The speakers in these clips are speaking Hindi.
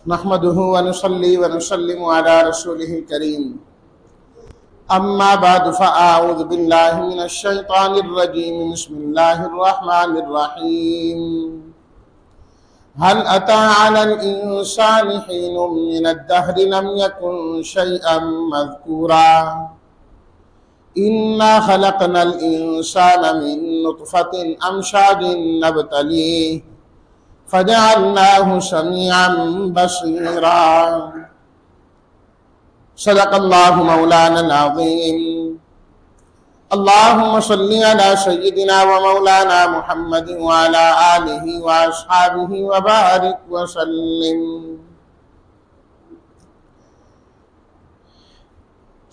नहमदुहु व नुसल्ली व नुसल्लिमु अला रसूलिहिल करीम। अम्मा बाद फ़अऊज़ु बिल्लाहि मिनश शैतानिर रजीम। बिस्मिल्लाहिर रहमानिर रहीम। हल अता अलल इंसानि हीनुम मिनद दहरि लम यकुन शैअन मज़कूरा। इन्ना खलक़नल इंसाना मिन नुत्फ़तिन अमशाजिन नब्तलीह फजअलनाहु समीअन बसीरा। सदक़ल्लाहु मौलानल अज़ीम। अल्लाहुम्मा सल्लि अला सय्यिदिना व मौलाना मुहम्मदिन व अला आलिहि व अस्हाबिहि व बारिक व सल्लिम।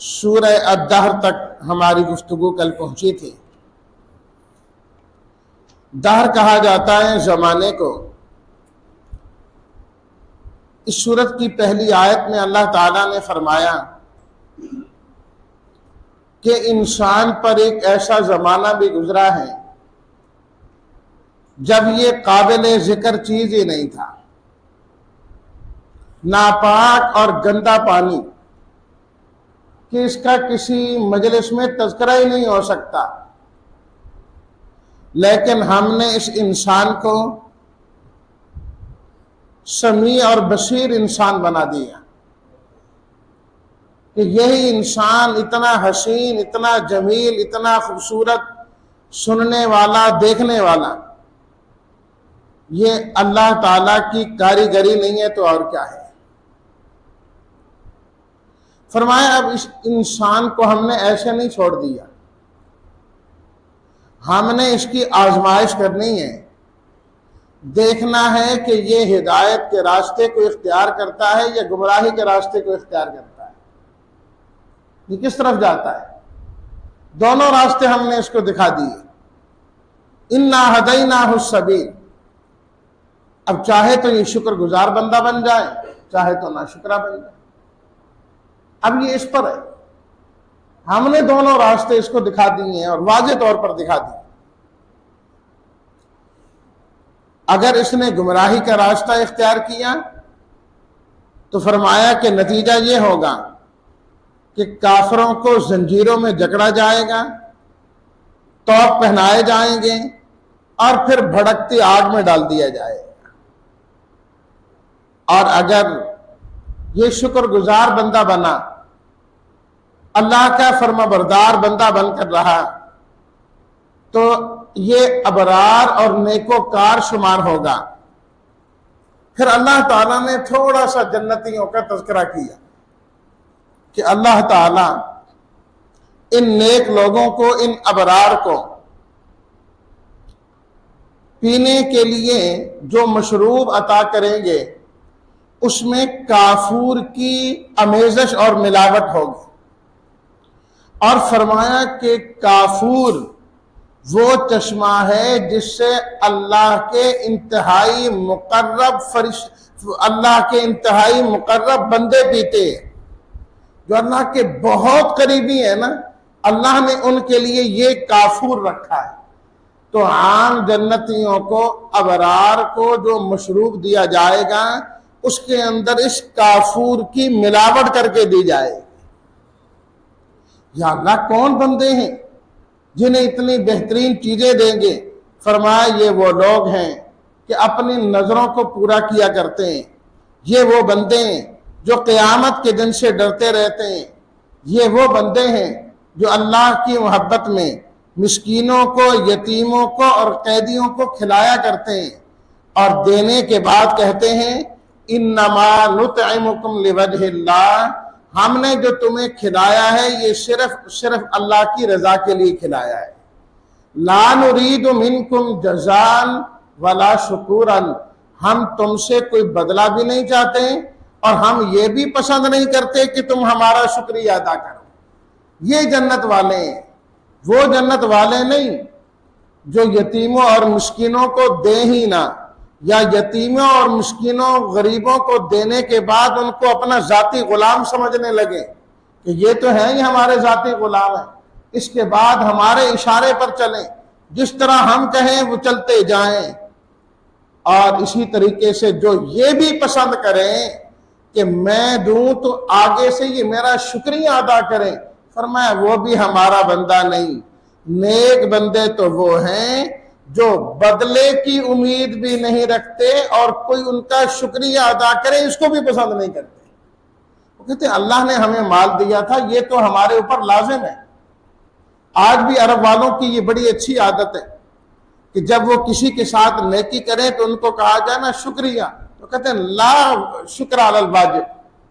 सूरह अद-दहर तक हमारी गुफ्तगू कल पहुंची थी। दहर कहा जाता है जमाने को। इस सूरत की पहली आयत में अल्लाह ताला ने फरमाया कि इंसान पर एक ऐसा जमाना भी गुजरा है जब ये काबिल जिक्र चीज ही नहीं था। नापाक और गंदा पानी कि इसका किसी मजलिस में तज़किरा ही नहीं हो सकता, लेकिन हमने इस इंसान को समी और बशीर इंसान बना दिया कि यही इंसान इतना हसीन, इतना जमील, इतना खूबसूरत, सुनने वाला, देखने वाला, ये अल्लाह ताला की कारीगरी नहीं है तो और क्या है। फरमाया अब इस इंसान को हमने ऐसे नहीं छोड़ दिया, हमने इसकी आजमाइश करनी है। देखना है कि ये हिदायत के रास्ते को इख्तियार करता है या गुमराही के रास्ते को इख्तियार करता है, ये किस तरफ जाता है। दोनों रास्ते हमने इसको दिखा दिए। इन्ना हदैनाहु सबील। अब चाहे तो ये शुक्रगुजार बंदा बन जाए, चाहे तो नाशुक्रा बन जाए। अब ये इस पर है। हमने दोनों रास्ते इसको दिखा दिए हैं और वाज़ेह तौर पर दिखा दिए। अगर इसने गुमराही का रास्ता इख्तियार किया तो फरमाया कि नतीजा ये होगा कि काफिरों को जंजीरों में जकड़ा जाएगा, तौक पहनाए जाएंगे और फिर भड़कती आग में डाल दिया जाएगा। और अगर ये शुक्रगुजार बंदा बना, अल्लाह का फरमाबरदार बंदा बनकर रहा, तो ये अबरार और नेकोकार शुमार होगा। फिर अल्लाह ताला ने थोड़ा सा जन्नतियों का तज़किरा किया कि अल्लाह ताला इन नेक लोगों को, इन अबरार को पीने के लिए जो मशरूब अता करेंगे उसमें काफूर की अमेज़श और मिलावट होगी। और फरमाया कि काफूर वो चश्मा है जिससे अल्लाह के इंतहाई मुकर्रब बंदे पीते हैं। जो अल्लाह के बहुत करीबी है ना, अल्लाह ने उनके लिए ये काफूर रखा है। तो आम जन्नतियों को, अबरार को जो मशरूब दिया जाएगा उसके अंदर इस काफूर की मिलावट करके दी जाएगी। या अल्लाह कौन बंदे हैं जिन्हें इतनी बेहतरीन चीजें देंगे। फरमाया ये वो लोग हैं कि अपनी नजरों को पूरा किया करते हैं। ये वो बंदे हैं जो क़यामत के दिन से डरते रहते हैं। ये वो बंदे हैं जो अल्लाह की मोहब्बत में मिस्कीनों को, यतीमों को और कैदियों को खिलाया करते हैं और देने के बाद कहते हैं इन्नमा नुतइमुकुम लिवजहिल्लाह। हमने जो तुम्हें खिलाया है ये सिर्फ अल्लाह की रजा के लिए खिलाया है। ला नुरीदु मिनकुम जज़ान वला शुकुरन। हम तुमसे कोई बदला भी नहीं चाहते और हम ये भी पसंद नहीं करते कि तुम हमारा शुक्रिया अदा करो। ये जन्नत वाले हैं, वो जन्नत वाले नहीं जो यतीमों और मिस्कीनों को दे ही ना, या यतीमों और मिस्कीनों, गरीबों को देने के बाद उनको अपना जाती गुलाम समझने लगे कि ये तो है ही हमारे जाती गुलाम है, इसके बाद हमारे इशारे पर चलें, जिस तरह हम कहें वो चलते जाएं। और इसी तरीके से जो ये भी पसंद करें कि मैं दूं तो आगे से ये मेरा शुक्रिया अदा करे। फरमाया वो भी हमारा बंदा नहीं, नेक बंदे तो वो हैं जो बदले की उम्मीद भी नहीं रखते और कोई उनका शुक्रिया अदा करे इसको भी पसंद नहीं करते। वो कहते अल्लाह ने हमें माल दिया था, ये तो हमारे ऊपर लाजिम है। आज भी अरब वालों की ये बड़ी अच्छी आदत है कि जब वो किसी के साथ नेकी करें तो उनको कहा जाए ना शुक्रिया, तो कहते हैं ला शुक्र अलल वाजिब,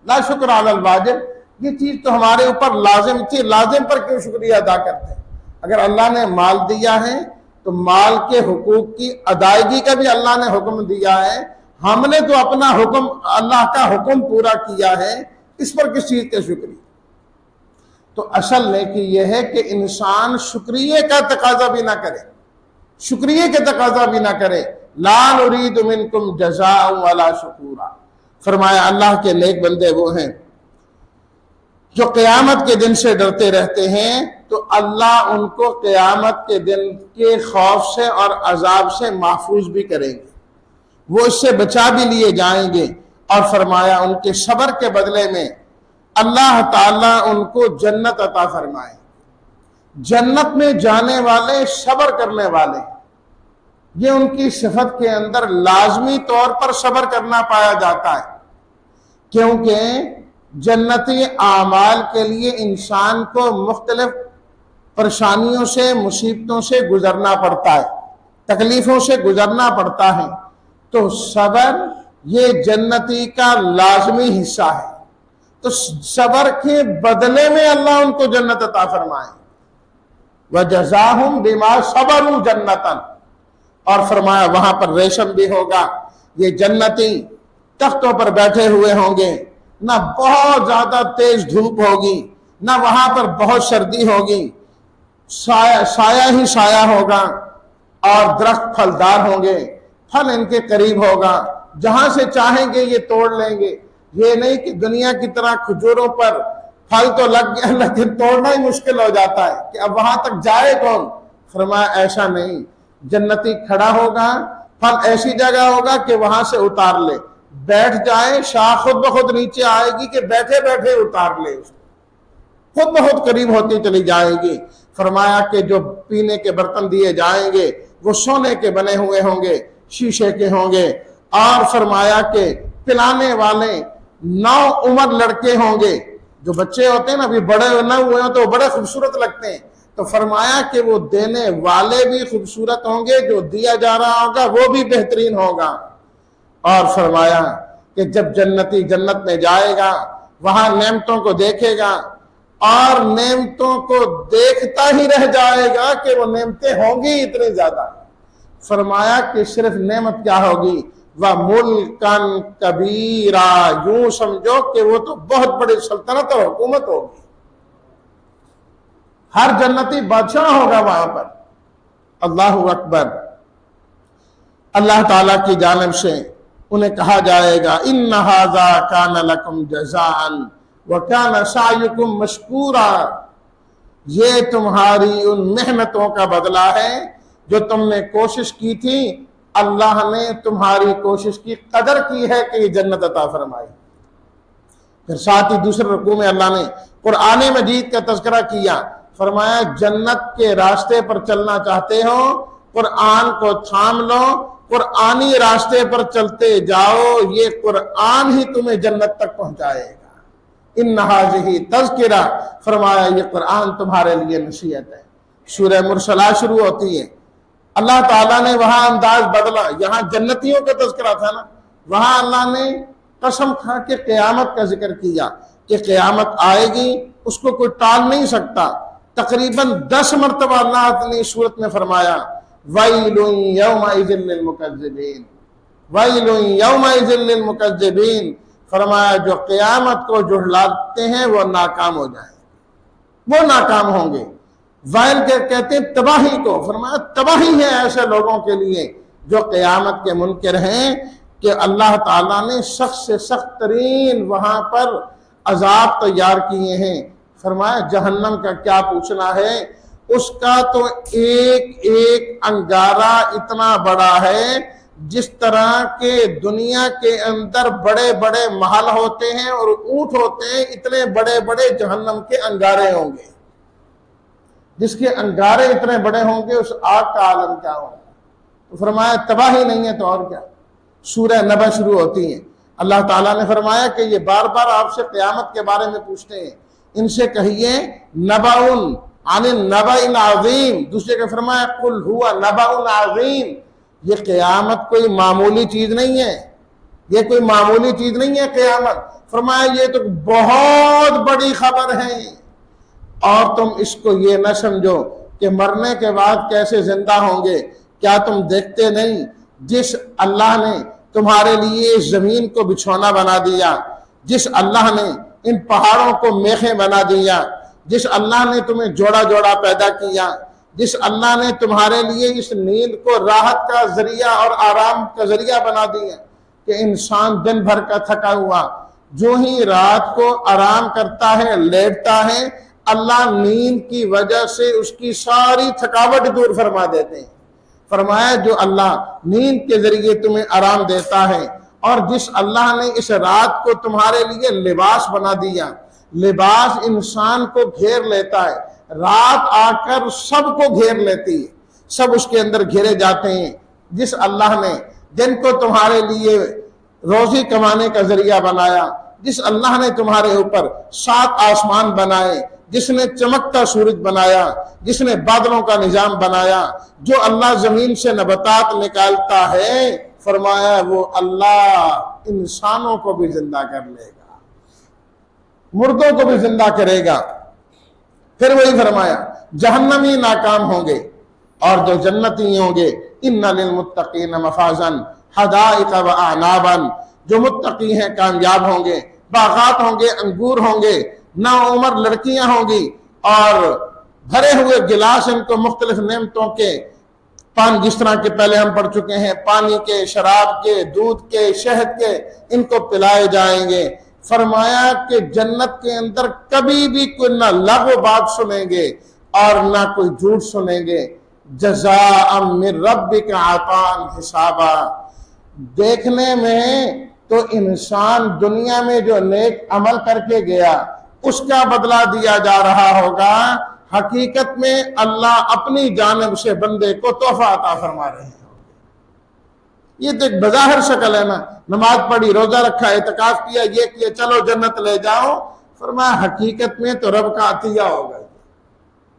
ला शुक्र अलल वाजिब। ये चीज तो हमारे ऊपर लाजिम थी, लाजिम पर क्यों शुक्रिया अदा करते हैं? अगर अल्लाह ने माल दिया है तो माल के हुकूक की अदायगी का भी अल्लाह ने हुक्म दिया है। हमने तो अपना हुक्म, अल्लाह का हुक्म पूरा किया है, इस पर किस चीज का शुक्रिया? तो असल नेकी यह है कि इंसान शुक्रिया का तकाजा भी ना करे, शुक्रिया के तकाजा भी ना करे। ला नुरीदु मिनकुम जज़ाअन वला शुकूरा। फरमाया अल्लाह के नेक बंदे वो हैं जो क़यामत के दिन से डरते रहते हैं, तो अल्लाह उनको क़यामत के दिन के खौफ से और अजाब से महफूज भी करेंगे, वो इससे बचा भी लिए जाएंगे। और फरमाया उनके सब्र के बदले में अल्लाह ताला उनको जन्नत अता फरमाए। जन्नत में जाने वाले सब्र करने वाले, ये उनकी सिफत के अंदर लाजमी तौर पर सब्र करना पाया जाता है, क्योंकि जन्नती आमाल के लिए इंसान को मुख्तलिफ परेशानियों से, मुसीबतों से गुजरना पड़ता है, तकलीफों से गुजरना पड़ता है। तो सब्र ये जन्नती का लाजमी हिस्सा है। तो सब्र के बदले में अल्लाह उनको जन्नत अता फरमाए। व जज़ाहुम बिमा सबरू जन्नतन। और फरमाया वहां पर रेशम भी होगा। ये जन्नती तख्तों पर बैठे हुए होंगे, ना बहुत ज्यादा तेज धूप होगी, ना वहां पर बहुत सर्दी होगी, साया ही साया होगा, और दरख्त फलदार होंगे, फल इनके करीब होगा, जहां से चाहेंगे ये तोड़ लेंगे। ये नहीं कि दुनिया की तरह खजूरों पर फल तो लग गया लेकिन तोड़ना ही मुश्किल हो जाता है कि अब वहां तक जाए कौन। फरमाया ऐसा नहीं, जन्नती खड़ा होगा, फल ऐसी जगह होगा कि वहां से उतार ले, बैठ जाए, शाह खुद ब खुद नीचे आएगी कि बैठे बैठे उतार ले, खुद ब खुद करीब होती चली जाएगी। फरमाया कि जो पीने के बर्तन दिए जाएंगे वो सोने के बने हुए होंगे, शीशे के होंगे। और फरमाया कि पिलाने वाले 9 उम्र लड़के होंगे, जो बच्चे होते हैं ना अभी बड़े न हुए हो तो बड़े खूबसूरत लगते हैं। तो फरमाया कि वो देने वाले भी खूबसूरत होंगे, जो दिया जा रहा होगा वो भी बेहतरीन होगा। और फरमाया कि जब जन्नती जन्नत में जाएगा वहां नेमतों को देखेगा और नेमतों को देखता ही रह जाएगा कि वो नेमतें होंगी इतनी ज्यादा। फरमाया कि सिर्फ नेमत क्या होगी, वह मुल्कन कबीरा, यूं समझो कि वो तो बहुत बड़ी सल्तनत और हुकूमत होगी, हर जन्नती बादशाह होगा वहां पर। अल्लाहु अकबर। अल्लाह ताला की जानिब से उन्हें कहा जाएगा इन्ना हाज़ा कान लकुम जज़ाअन व कान सायुकुम मशकूरा। ये तुम्हारी उन मेहनतों का बदला है जो तुमने कोशिश की थी, अल्लाह ने तुम्हारी कोशिश की कदर की है कि ये जन्नत अता फरमाई। फिर साथ ही दूसरे रुकू में अल्लाह ने कुरान मजीद का तज़किरा किया। फरमाया जन्नत के रास्ते पर चलना चाहते हो, कुरान को थाम लो, कुरानी रास्ते पर चलते जाओ, ये कुरान ही तुम्हें जन्नत तक पहुंचाएगा। इन्ना हाज़िही तज़किरा, फरमाया ये कुरान तुम्हारे लिए नसीहत है। सूरह मुरसला शुरू होती है, अल्लाह ताला ने वहां अंदाज बदला। यहाँ जन्नतियों का तज़किरा था ना, वहां अल्लाह ने कसम खा के क़यामत का जिक्र किया कि क़यामत आएगी, उसको कोई टाल नहीं सकता। तकरीबन 10 मरतबा अल्लाह ने सूरत में फरमाया वैलुन यौमइज़िन लिलमुकज़्ज़िबीन, वैलुन यौमइज़िन लिलमुकज़्ज़िबीन। फरमाया जो क़यामत को झुठलाते हैं वो नाकाम हो जाएंगे, वो नाकाम होंगे। वैल के कहते हैं तबाही को। फरमाया तबाही है ऐसे लोगों के लिए जो क़यामत के मुनकिर हैं, कि अल्लाह ताला ने सख्त से सख्त तरीन वहां पर अजाब तैयार किए हैं। फरमाया जहन्नम का क्या पूछना है, उसका तो एक एक अंगारा इतना बड़ा है जिस तरह के दुनिया के अंदर बड़े बड़े महल होते हैं और ऊंट होते हैं, इतने बड़े बड़े जहन्नम के अंगारे होंगे। जिसके अंगारे इतने बड़े होंगे उस आग का आलम क्या होगा। तो फरमाया तबाही नहीं है तो और क्या। सूरह नबा शुरू होती है, अल्लाह ताला ने फरमाया कि ये बार बार आपसे क़यामत के बारे में पूछते हैं, इनसे कहिए नबाउन आनिन नबाइन अज़ीम। दूसरे का फरमाया कुल हुआ नबाउन अज़ीम। ये क़यामत कोई मामूली चीज नहीं है, ये कोई मामूली चीज नहीं है क़यामत। फरमाया ये तो बहुत बड़ी खबर है, और तुम इसको ये न समझो कि मरने के बाद कैसे जिंदा होंगे। क्या तुम देखते नहीं जिस अल्लाह ने तुम्हारे लिए इस जमीन को बिछौना बना दिया, जिस अल्लाह ने इन पहाड़ों को मेखें बना दिया, जिस अल्लाह ने तुम्हें जोड़ा जोड़ा पैदा किया, जिस अल्लाह ने तुम्हारे लिए इस नींद को राहत का जरिया और आराम का जरिया बना दिया कि इंसान दिन भर का थका हुआ जो ही रात को आराम करता है, लेटता है, अल्लाह नींद की वजह से उसकी सारी थकावट दूर फरमा देते हैं। फरमाया जो अल्लाह नींद के जरिए तुम्हें आराम देता है, और जिस अल्लाह ने इस रात को तुम्हारे लिए लिबास बना दिया, लिबास इंसान को घेर लेता है, रात आकर सबको घेर लेती है, सब उसके अंदर घेरे जाते हैं। जिस अल्लाह ने दिन को तुम्हारे लिए रोजी कमाने का जरिया बनाया, जिस अल्लाह ने तुम्हारे ऊपर 7 आसमान बनाए, जिसने चमकता सूरज बनाया, जिसने बादलों का निजाम बनाया, जो अल्लाह जमीन से नबातात निकालता है, फरमाया वो अल्लाह इंसानों को भी जिंदा कर लेगा, मुर्दों को भी जिंदा करेगा। फिर वही फरमाया जहन्नमी नाकाम होंगे और जो जन्नती होंगे, इन्ना लिल मुत्तकीन मफाजन हदाइक व अनाबन। जो मुत्तकी हैं कामयाब होंगे, बागात होंगे, अंगूर होंगे, ना उम्र लड़कियां होंगी, और भरे हुए गिलास इनको मुख्तलिफ नेमतों के पान, जिस तरह के पहले हम पढ़ चुके हैं, पानी के, शराब के, दूध के, शहद के, इनको पिलाए जाएंगे। फरमाया कि जन्नत के अंदर कभी भी कोई ना लग़्व बात सुनेंगे और ना कोई झूठ सुनेंगे। जज़ाअम मिन रब्बिका अताअन हिसाबा। देखने में तो इंसान दुनिया में जो नेक अमल करके गया उसका बदला दिया जा रहा होगा, हकीकत में अल्लाह अपनी जानिब से बंदे को तोहफा अता फरमा रहे हैं। ये तो एक बज़ाहिर शक्ल है ना, नमाज पढ़ी, रोजा रखा, इत्काफ किया, ये किया, चलो जन्नत ले जाओ। फरमाया हकीकत में तो रब का अतिया होगा।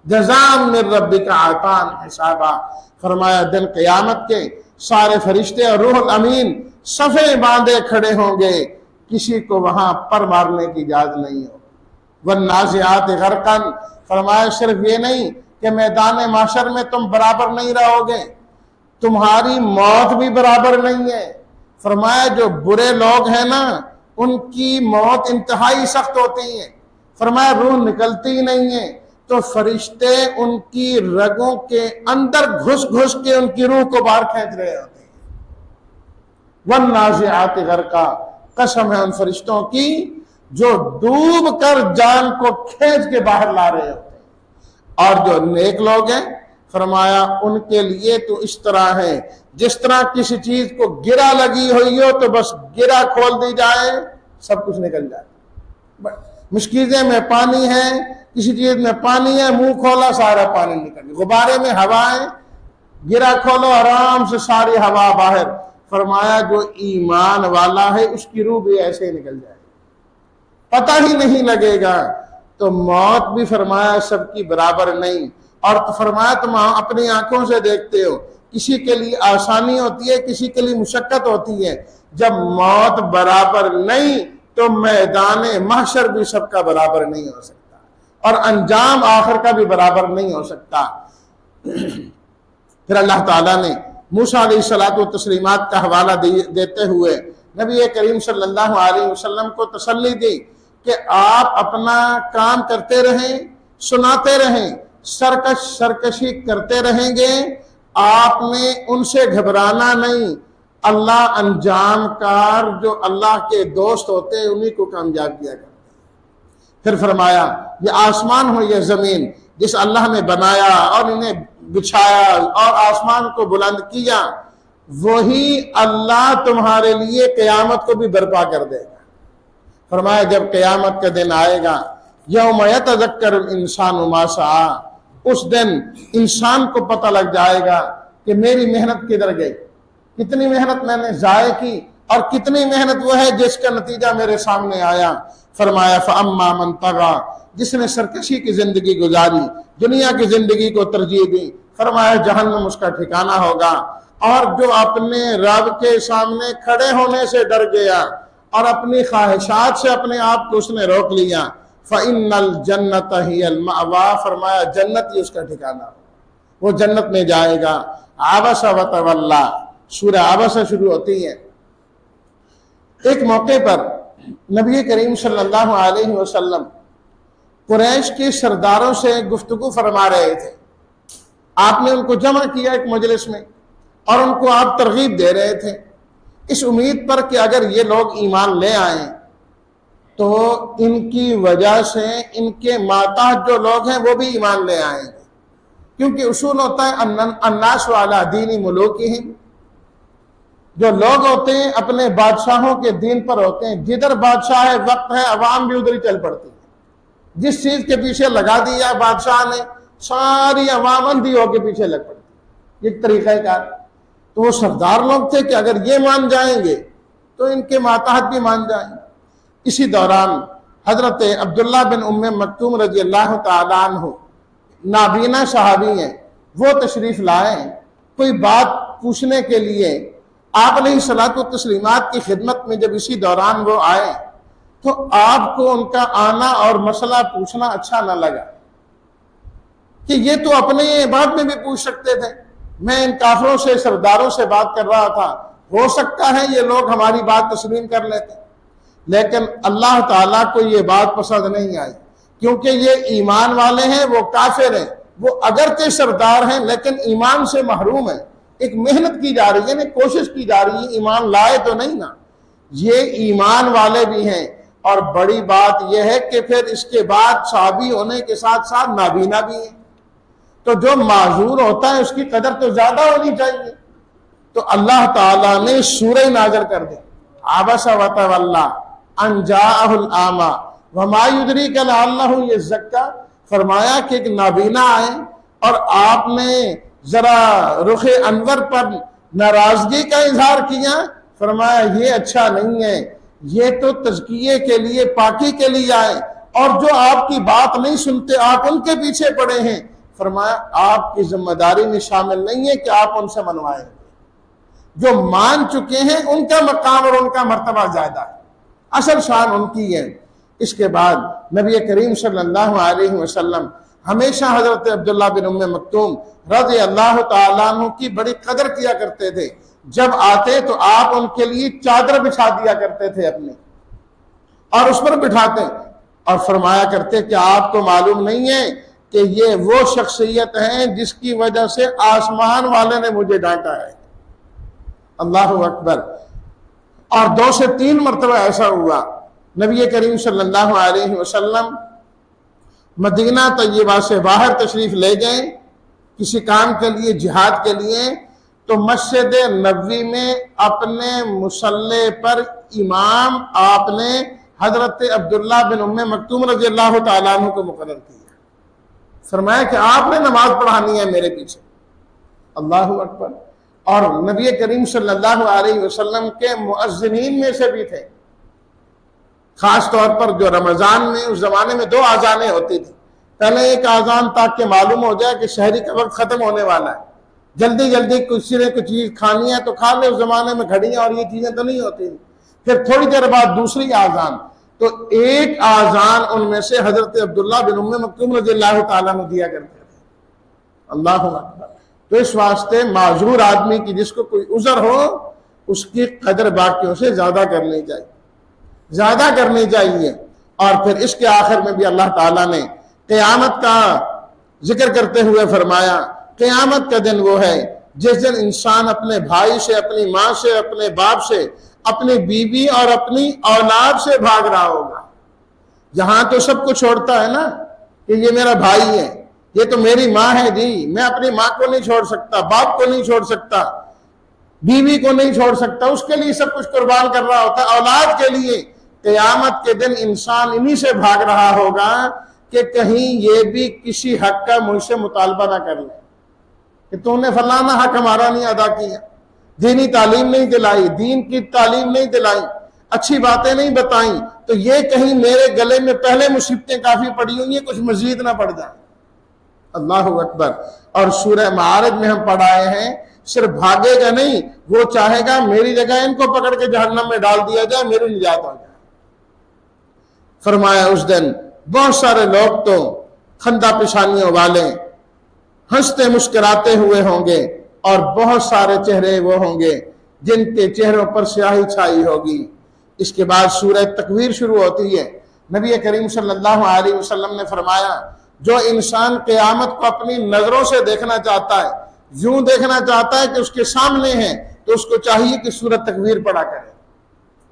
जज़ाअम मिन रब्बिका अताअन हिसाबा। फरमाया दिन क़यामत के सारे फरिश्ते और रूहुल अमीन सफ़े बांधे खड़े होंगे, किसी को वहां पर मारने की इजाजत नहीं हो। वन्नाज़िआत ग़रक़न। फरमाया सिर्फ ये नहीं कि मैदान माशर में तुम बराबर नहीं रहोगे, तुम्हारी मौत भी बराबर नहीं है। फरमाया जो बुरे लोग हैं ना, उनकी मौत इंतहाई सख्त होती है। फरमाया रूह निकलती ही नहीं है, तो फरिश्ते उनकी रगों के अंदर घुस घुस के उनकी रूह को बाहर खींच रहे होते हैं। वन्नाज़िआत ग़रक़ा। कसम है उन फरिश्तों की जो डूब कर जान को खींच के बाहर ला रहे होते हैं। और जो नेक लोग हैं, फरमाया उनके लिए तो इस तरह है जिस तरह किसी चीज को गिरा लगी हुई हो, तो बस गिरा खोल दी जाए, सब कुछ निकल जाए। मुश्किलें में पानी है, किसी चीज में पानी है, मुंह खोला सारा पानी निकल गया। गुब्बारे में हवा है, गिरा खोलो आराम से सारी हवा बाहर। फरमाया जो ईमान वाला है उसकी रूह भी ऐसे ही निकल जाए, पता ही नहीं लगेगा। तो मौत भी फरमाया सबकी बराबर नहीं। और तो फरमाया तुम अपनी आंखों से देखते हो, किसी के लिए आसानी होती है, किसी के लिए मुशक्कत होती है। जब मौत बराबर नहीं तो मैदान महशर भी सबका बराबर नहीं हो सकता, और अंजाम आखिर का भी बराबर नहीं हो सकता। फिर अल्लाह ताला ने मूसा अलैहिस्सलातु तस्लीमात का हवाला देते हुए नबी करीम सल्लल्लाहु अलैहि वसल्लम को तसल्ली दी कि आप अपना काम करते रहें, सुनाते रहें, सरकशी करते रहेंगे, आपने उनसे घबराना नहीं। अल्लाह अंजाम कार, जो अल्लाह के दोस्त होते हैं, उन्हीं को कामयाब किया करते हैं। फिर फरमाया ये आसमान हो, ये जमीन जिस अल्लाह ने बनाया और इन्हें बिछाया और आसमान को बुलंद किया, वही अल्लाह तुम्हारे लिए क़यामत को भी बर्पा कर देगा। फरमाया जब क़यामत का दिन आएगा, यौम यतज़क्करुल इंसानु मा सआ, उस दिन इंसान को पता लग जाएगा कि मेरी मेहनत किधर गई, कितनी मेहनत मैंने ज़ाय की और कितनी मेहनत वो है जिसका नतीजा मेरे सामने आया। फरमाया फअम्मा मन तग़ा, जिसने सरकशी की जिंदगी गुजारी, दुनिया की जिंदगी को तरजीह दी, फरमाया जहन्नम उसका ठिकाना होगा। और जो अपने रब के सामने खड़े होने से डर गया और अपनी ख्वाहिशात से अपने आप को उसने रोक लिया, फ़इन्नल जन्नत हियल मअवा, फरमाया जन्नत ही उसका ठिकाना, वो जन्नत में जाएगा। आबसा व तवल्ला, सूरह आबसा शुरू होती है। एक मौके पर नबी करीम सल्लल्लाहु अलैहि वसल्लम कुरैश के सरदारों से गुफ्तगू फरमा रहे थे। आपने उनको जमा किया एक मजलिस में और उनको आप तरगीब दे रहे थे इस उम्मीद पर कि अगर ये लोग ईमान ले आए तो इनकी वजह से इनके माताहत जो लोग हैं वो भी ईमान ले आएंगे, क्योंकि उसूल होता है अन्नास वाला दीनी मुलूकिहिम, जो लोग होते हैं अपने बादशाहों के दीन पर होते हैं। जिधर बादशाह है वक्त है, अवाम भी उधर ही चल पड़ती है। जिस चीज के पीछे लगा दिया बादशाह ने, सारी अवाम अंधी होके पीछे लग पड़ती, एक तरीका का। तो वो सरदार लोग थे कि अगर ये मान जाएंगे तो इनके माताहत भी मान जाएंगे। इसी दौरान हजरत अब्दुल्ला बिन उम्मे मक्तूम रजी अल्लाह तआला अन्हु, नाबीना सहाबी हैं, वो तशरीफ लाए कोई बात पूछने के लिए। आप अलैहिस्सलातु तस्लीमात की खिदमत में जब इसी दौरान वो आए तो आपको उनका आना और मसला पूछना अच्छा न लगा कि ये तो अपने बाद में भी पूछ सकते थे। मैं इन काफिरों से, सरदारों से बात कर रहा था, हो सकता है ये लोग हमारी बात तस्लीम कर लेते, लेकिन अल्लाह ताला को ये बात पसंद नहीं आई, क्योंकि ये ईमान वाले हैं, वो काफिर हैं। वो अगर के सरदार हैं लेकिन ईमान से महरूम है। एक मेहनत की जा रही है, कोशिश की जा रही है, ईमान लाए तो नहीं ना, ये ईमान वाले भी हैं। और बड़ी बात यह है कि फिर इसके बाद साहबी होने के साथ साथ नाबीना भी है, तो जो माजूर होता है उसकी कदर तो ज्यादा होनी चाहिए। तो अल्लाह ताला ने सूरह नाज़िल कर दी, आबसा व तवल्ला अन जाअहुल आमा वमा युदरीका लअल्लहु यज़क्का। फरमाया कि एक नाबीना आए और आपने जरा रुखे अनवर पर नाराजगी का इजहार किया। फरमाया ये अच्छा नहीं है, ये तो तज़किये के लिए, पाकी के लिए आए, और जो आपकी बात नहीं सुनते आप उनके पीछे पड़े हैं। फरमाया आपकी जिम्मेदारी में शामिल नहीं है कि आप उनसे मनवाएं। जो मान चुके हैं उनका मकाम और उनका मर्तबा ज्यादा है, असल शान उनकी है। इसके बाद नबी करीम सल्लल्लाहु अलैहि वसल्लम हमेशा हजरत अब्दुल्ला बिन उम्मे मक्तूम रज़ी अल्लाह तआला अन्हु की बड़ी कदर किया करते थे। जब आते तो आप उनके लिए चादर बिछा दिया करते थे अपने, और उस पर बिठाते और फरमाया करते कि आपको मालूम नहीं है कि ये वो शख्सियत है जिसकी वजह से आसमान वाले ने मुझे डांटा है। अल्लाह अकबर। और 2 से 3 मरतबा ऐसा हुआ, नबी करीम सल्लल्लाहु अलैहि वसल्लम मदीना तय्यबा से बाहर तशरीफ ले गए किसी काम के लिए, जिहाद के लिए। तो मस्जिद नबवी में अपने मुसल्ले पर इमाम आपने हजरत अब्दुल्ला बिन उम्मे मक्तूम रज़ी अल्लाह तआला अन्हु को मुकर्रर किया। फरमाया कि आपने नमाज पढ़ानी है मेरे पीछे। अल्लाह अकबर। और नबी करीम सल्लल्लाहु अलैहि वसल्लम के मुअज्जिनीन में से भी थे, खास तौर पर जो रमजान में, उस जमाने में 2 आजानें होती थी। पहले एक आजान ताकि मालूम हो जाए कि शहरी का वक्त खत्म होने वाला है, जल्दी जल्दी किसी ने कुछ चीज खानी है तो खा ले, उस जमाने में घड़ियां और ये चीजें तो नहीं होती। फिर थोड़ी देर बाद दूसरी आजान, तो एक आजान उनमें से हजरत अब्दुल्ला बिन उम्मे मक्तूम रज़ियल्लाहु ताला अन्हु दिया करते थे। अल्लाह अकबर। तो इस वास्ते माजूर आदमी की, जिसको कोई उज़र हो, उसकी कदर बाकियों से ज्यादा करनी चाहिए, ज्यादा करनी चाहिए। और फिर इसके आखिर में भी अल्लाह ताला ने क़यामत का जिक्र करते हुए फरमाया, क़यामत का दिन वो है जिस दिन इंसान अपने भाई से, अपनी माँ से, अपने बाप से, अपनी बीवी और अपनी औलाद से भाग रहा होगा। यहां तो सबको छोड़ता है ना कि ये मेरा भाई है, ये तो मेरी माँ है जी, मैं अपनी माँ को नहीं छोड़ सकता, बाप को नहीं छोड़ सकता। बीवी को नहीं छोड़ सकता, उसके लिए सब कुछ कुर्बान कर रहा होता है, औलाद के लिए। क़यामत के दिन इंसान इन्हीं से भाग रहा होगा कि कहीं ये भी किसी हक का मुझसे मुतालबा ना कर ले कि तुमने फलाना हक हमारा नहीं अदा किया, दीनी तालीम नहीं दिलाई, दीन की तालीम नहीं दिलाई, अच्छी बातें नहीं बताई, तो ये कहीं मेरे गले में पहले मुसीबतें काफी पड़ी हुई हैं, कुछ मजीद ना पड़ जाए। अल्लाह अकबर। और सूरह मारिज में हम पढ़ाए हैं, सिर्फ भागेगा नहीं, वो चाहेगा मेरी जगह इनको पकड़ के जहन्नम में डाल दिया जाए, मेरी निजात हो जाए। फरमाया उस दिन बहुत सारे लोग तो खंदा पेशानियों वाले हंसते मुस्कुराते हुए होंगे, और बहुत सारे चेहरे वो होंगे जिनके चेहरों पर स्याही छाई होगी। इसके बाद सूरह तकवीर शुरू होती है। नबी करीम सल्लल्लाहु अलैहि वसल्लम ने फरमाया, जो इंसान क़यामत को अपनी नजरों से देखना चाहता है, यूं देखना चाहता है कि उसके सामने है, तो उसको चाहिए कि सूरह तकवीर पढ़ा करे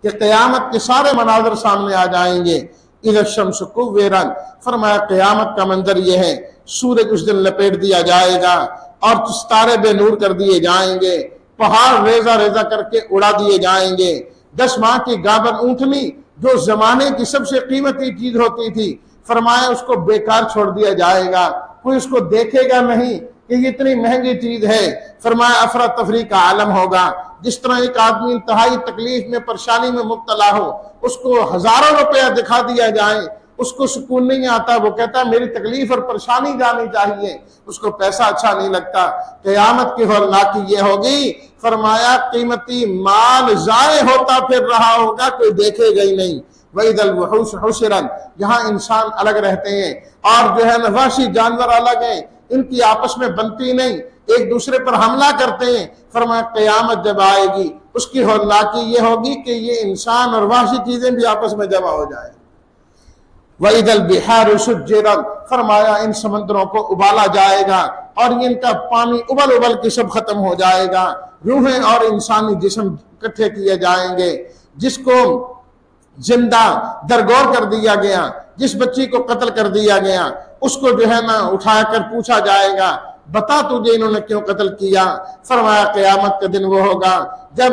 कि क़यामत के सारे मनाजर सामने आ जाएंगे। इज़ा शम्सु कुव्विरत, फरमाया क़यामत का मंजर यह है, सूरज उस दिन लपेट दिया जाएगा और तारे बेनूर कर दिए जाएंगे, पहाड़ रेजा रेजा करके उड़ा दिए जाएंगे। 10 माह की गाबर ऊंटनी जो जमाने की सबसे कीमती चीज होती थी, फरमाया उसको बेकार छोड़ दिया जाएगा, कोई उसको देखेगा नहीं कि ये इतनी महंगी चीज है। फरमाया अफरा तफरी का आलम होगा। जिस तरह एक आदमी इंतहाई तकलीफ में परेशानी में मुब्तला हो, उसको हजारों रुपया दिखा दिया जाए, उसको सुकून नहीं आता, वो कहता है मेरी तकलीफ और परेशानी जानी चाहिए, उसको पैसा अच्छा नहीं लगता। क़यामत की हौलनाकी ये होगी, फरमाया कीमती माल जाए होता फिर रहा होगा, कोई देखेगा ही नहीं। वहीदल वहूश हुशरन, जहां इंसान अलग रहते हैं और जो है न वहशी जानवर अलग हैं, इनकी आपस में बनती नहीं, एक दूसरे पर हमला करते हैं। फरमाया क़यामत जब आएगी, उसकी हौलनाकी ये होगी कि ये इंसान और वहशी चीजें भी आपस में जमा हो जाए। वहीदल बिहार सुज्जिरत, फरमाया इन समंदरों को उबाला जाएगा और इनका पानी उबल उबल के सब खत्म हो जाएगा। रूहें और इंसानी जिस्म इकट्ठे किए जाएंगे। जिसको जिंदा दरगोर कर दिया गया, जिस बच्ची को कत्ल कर दिया गया, उसको जो है ना उठाकर पूछा जाएगा, बता तुझे इन्होंने क्यों कत्ल किया। फरमाया क़यामत का दिन वो होगा जब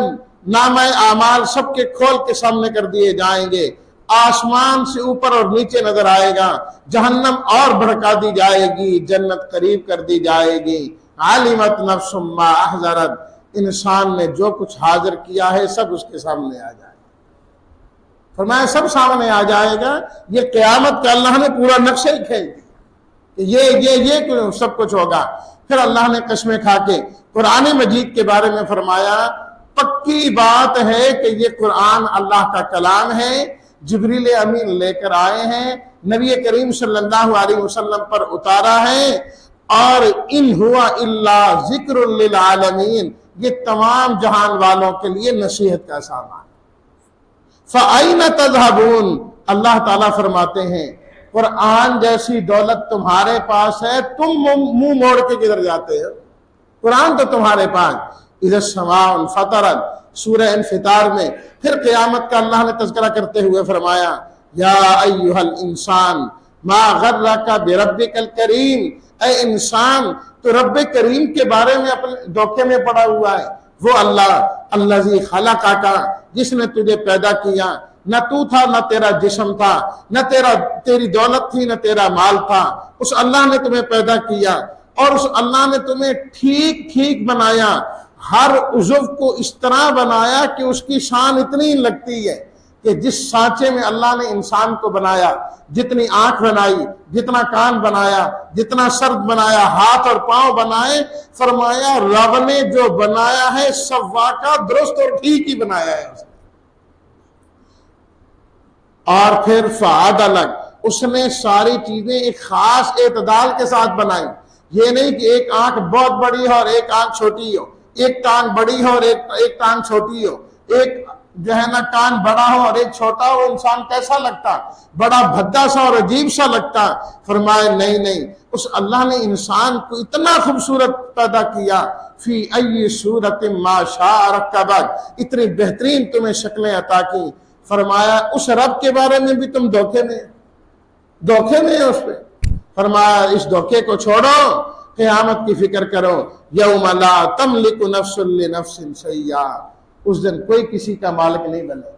नामे आमाल सबके खोल के सामने कर दिए जाएंगे, आसमान से ऊपर और नीचे नजर आएगा, जहन्नम और भड़का दी जाएगी, जन्नत करीब कर दी जाएगी। आलिमत नफ्सुम मा अहज़रत, इंसान ने जो कुछ हाजिर किया है सब उसके सामने आ जाएगा। फरमाया सब सामने आ जाएगा। ये क़यामत का अल्लाह ने पूरा नक्शा ही खेल दिया कि ये सब कुछ होगा। फिर अल्लाह ने कसमें खा के कुरान मजीद के बारे में फरमाया, पक्की बात है कि ये कुरान अल्लाह का कलाम है, जिब्रील अमीन लेकर आए हैं, नबी करीम सल्लल्लाहु अलैहि वसल्लम पर उतारा है, और इन हुआ इल्ला ज़िक्रुल लिल आलमीन, ये तमाम जहान वालों के लिए नसीहत का सामान। फ़अैन तज़हबून, अल्लाह ताला फरमाते हैं कुरान जैसी दौलत तुम्हारे पास है, तुम मुंह मोड़ के किधर जाते हो? कुरान तो तुम्हारे पास। इज़ा समाउन फतरत, सूरह इन्फितार में फिर क़यामत का अल्लाह ने तज़किरा करते हुए फरमाया, या अय्युहल इंसान मा गर्रका बिरब्बिकल करीम, ऐ इंसान तो रब्ब करीम के बारे में अपने धोखे में पड़ा हुआ है। वो अल्लाह अल्लज़ी खलक़का, जिसने तुझे पैदा किया, न तू था न तेरा जिस्म था, न तेरी दौलत थी न तेरा माल था, उस अल्लाह ने तुम्हें पैदा किया और उस अल्लाह ने तुम्हें ठीक ठीक बनाया, हर उज़्व को इस तरह बनाया कि उसकी शान इतनी लगती है कि जिस सांचे में अल्लाह ने इंसान को बनाया, जितनी आंख बनाई, जितना कान बनाया, जितना सर बनाया, हाथ और पांव बनाए, फरमाया रब ने जो बनाया है सवा का दुरुस्त और ठीक ही बनाया है उसने। और फिर फादलक, उसने सारी चीजें एक खास एतदाल के साथ बनाई। ये नहीं कि एक आंख बहुत बड़ी हो और एक आंख छोटी हो, एक टांग बड़ी हो और एक टांग छोटी हो, एक जो है ना कान बड़ा हो और एक छोटा हो, इंसान कैसा लगता, बड़ा भद्दा सा और अजीब सा लगता। फरमाए नहीं नहीं, उस अल्लाह ने इंसान को इतना खूबसूरत पैदा किया, फी अय्यि सूरतिन मा शाअ रक्कबक, इतनी बेहतरीन तुम्हें शक्लें अता की। फरमाया उस रब के बारे में भी तुम धोखे में है उस पे। फरमाया इस धोखे को छोड़ो क़यामत की फिक्र करो। यौम ला तमलिकु नफ्सुन लिनफ्सिन शैया, उस दिन कोई किसी का मालिक नहीं बने,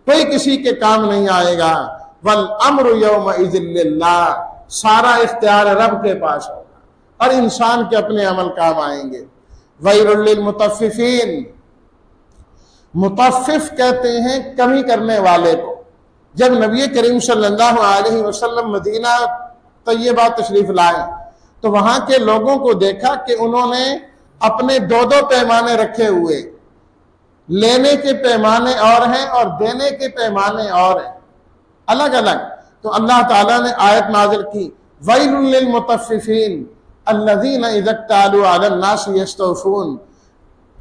कोई किसी के काम नहीं आएगा। वल अम्रु यौमइज़िन लिल्लाह, सारा इख्तियार रब के पास होगा और इंसान के अपने अमल काम आएंगे। वैलुल लिल मुतफ्फिफीन, मुतफ्फिफ कहते हैं कमी करने वाले को। जब नबी करीम सल्लल्लाहु अलैहि वसल्लम मदीना तैयबा तशरीफ लाए तो वहां के लोगों को देखा कि उन्होंने अपने दो दो पैमाने रखे हुए, लेने के पैमाने और हैं और देने के पैमाने और हैं, अलग अलग। तो अल्लाह ताला ने आयत नाज़िल की, वैलुल लिल मुतफ्फिफीन अल्लज़ीना इज़ा इक्तालू अलन नास यस्तौफून,